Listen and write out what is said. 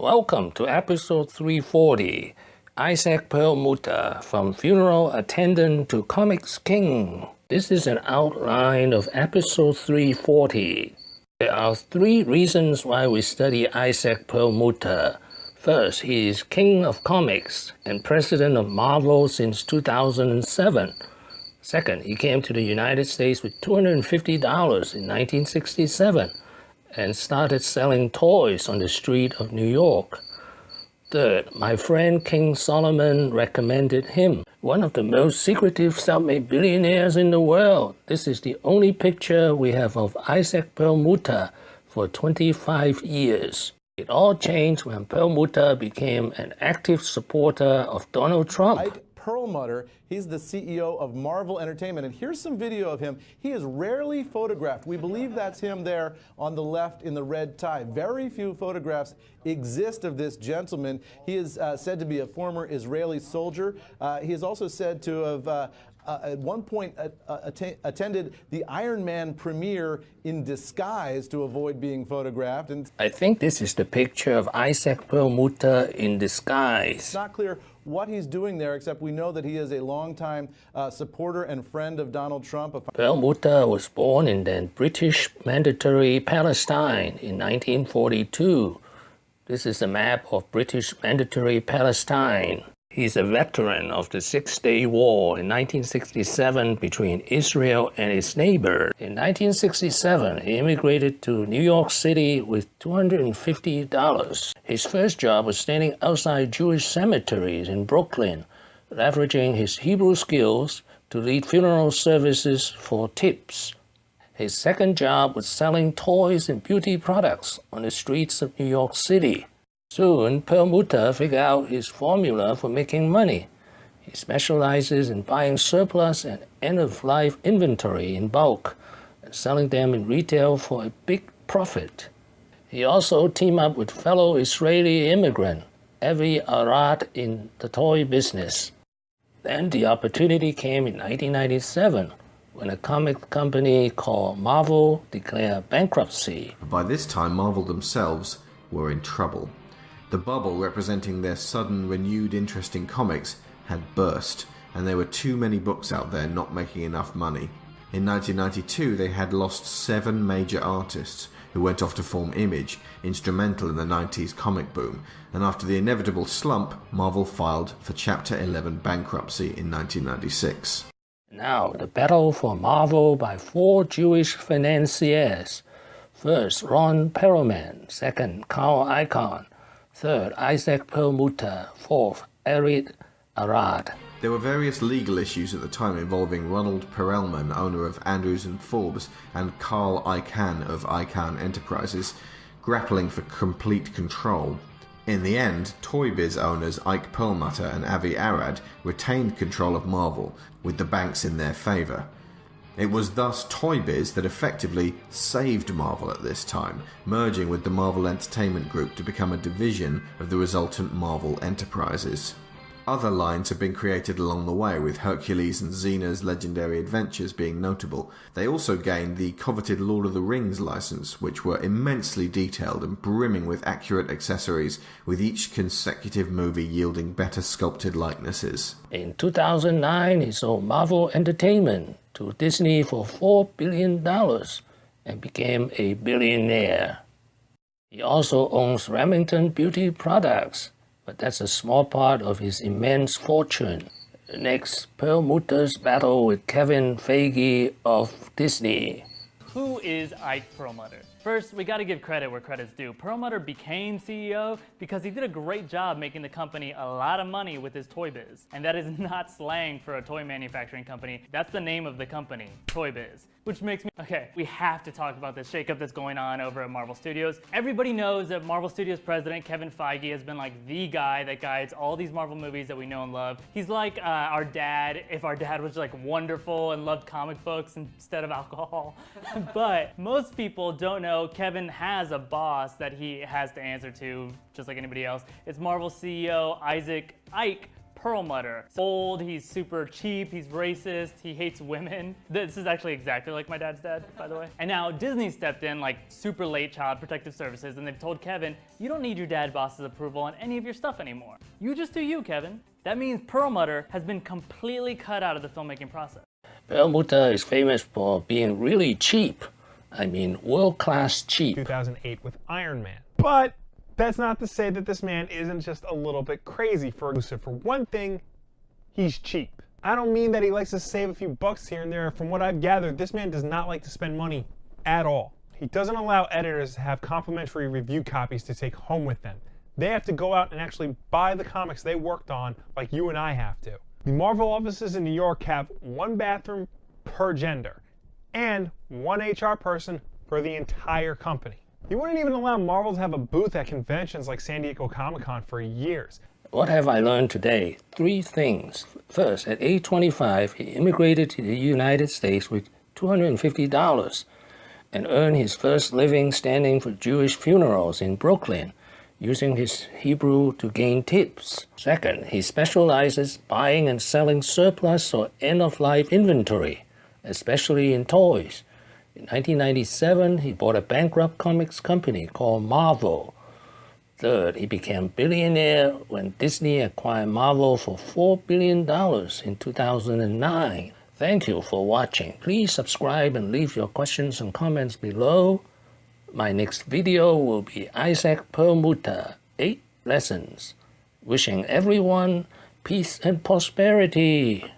Welcome to episode 340, Issac Perlmutter, from funeral attendant to comics king. This is an outline of episode 340. There are three reasons why we study Issac Perlmutter. First, he is king of comics and president of Marvel since 2007. Second, he came to the United States with $250 in 1967 and started selling toys on the street of New York. Third, my friend King Solomon recommended him, one of the most secretive self-made billionaires in the world. This is the only picture we have of Issac Perlmutter for 25 years. It all changed when Perlmutter became an active supporter of Donald Trump. Issac Perlmutter, he's the CEO of Marvel Entertainment, and here's some video of him. He is rarely photographed. We believe that's him there on the left in the red tie. Very few photographs exist of this gentleman. He is said to be a former Israeli soldier. He is also said to have at one point attended the Iron Man premiere in disguise to avoid being photographed. And I think this is the picture of Issac Perlmutter in disguise. It's not clear what he's doing there, except we know that he is a longtime supporter and friend of Donald Trump. Perlmutter was born in then British Mandatory Palestine in 1942. This is a map of British Mandatory Palestine. He's a veteran of the Six-Day War in 1967 between Israel and its neighbor. In 1967, he immigrated to New York City with $250. His first job was standing outside Jewish cemeteries in Brooklyn, leveraging his Hebrew skills to lead funeral services for tips. His second job was selling toys and beauty products on the streets of New York City. Soon, Perlmutter figured out his formula for making money. He specializes in buying surplus and end-of-life inventory in bulk and selling them in retail for a big profit. He also teamed up with fellow Israeli immigrant Avi Arad in the toy business. Then the opportunity came in 1997 when a comic company called Marvel declared bankruptcy. By this time, Marvel themselves were in trouble. The bubble representing their sudden renewed interest in comics had burst, and there were too many books out there not making enough money. In 1992, they had lost 7 major artists who went off to form Image, instrumental in the 90s comic boom, and after the inevitable slump, Marvel filed for Chapter 11 bankruptcy in 1996. Now, the battle for Marvel by 4 Jewish financiers. First, Ron Perlman. Second, Carl Icahn. Third, Issac Perlmutter. Fourth, Avi Arad. There were various legal issues at the time involving Ronald Perelman, owner of Andrews & Forbes, and Carl Icahn of Icahn Enterprises, grappling for complete control. In the end, Toy Biz owners Issac Perlmutter and Avi Arad retained control of Marvel, with the banks in their favour. It was thus Toy Biz that effectively saved Marvel at this time, merging with the Marvel Entertainment Group to become a division of the resultant Marvel Enterprises. Other lines have been created along the way, with Hercules and Xena's Legendary Adventures being notable. They also gained the coveted Lord of the Rings license, which were immensely detailed and brimming with accurate accessories, with each consecutive movie yielding better sculpted likenesses. In 2009, he sold Marvel Entertainment to Disney for $4 billion and became a billionaire. He also owns Remington Beauty Products, but that's a small part of his immense fortune. Next, Perlmutter's battle with Kevin Feige of Disney. Who is Issac Perlmutter? First, we gotta give credit where credit's due. Perlmutter became CEO because he did a great job making the company a lot of money with his Toy Biz. And that is not slang for a toy manufacturing company. That's the name of the company, Toy Biz. Which makes me, okay, we have to talk about this shakeup that's going on over at Marvel Studios. Everybody knows that Marvel Studios president Kevin Feige has been like the guy that guides all these Marvel movies that we know and love. He's like our dad, if our dad was like wonderful and loved comic books instead of alcohol. But most people don't know Kevin has a boss that he has to answer to, just like anybody else. It's Marvel CEO Issac Perlmutter. He's old, he's super cheap, he's racist, he hates women. This is actually exactly like my dad's dad, by the way. And now Disney stepped in like super late Child Protective Services, and they've told Kevin, you don't need your dad boss's approval on any of your stuff anymore. You just do you, Kevin. That means Perlmutter has been completely cut out of the filmmaking process. Perlmutter is famous for being really cheap. I mean, world-class cheap. 2008 with Iron Man. But that's not to say that this man isn't just a little bit crazy. For one thing, he's cheap. I don't mean that he likes to save a few bucks here and there. From what I've gathered, this man does not like to spend money at all. He doesn't allow editors to have complimentary review copies to take home with them. They have to go out and actually buy the comics they worked on like you and I have to. The Marvel offices in New York have one bathroom per gender and one HR person for the entire company. He wouldn't even allow Marvel to have a booth at conventions like San Diego Comic-Con for years. What have I learned today? 3 things. First, at age 25, he immigrated to the United States with $250 and earned his first living standing for Jewish funerals in Brooklyn, using his Hebrew to gain tips. Second, he specializes buying and selling surplus or end-of-life inventory, especially in toys. In 1997, he bought a bankrupt comics company called Marvel. Third, he became billionaire when Disney acquired Marvel for $4 billion in 2009. Thank you for watching. Please subscribe and leave your questions and comments below. My next video will be Issac Perlmutter, 8 lessons. Wishing everyone peace and prosperity.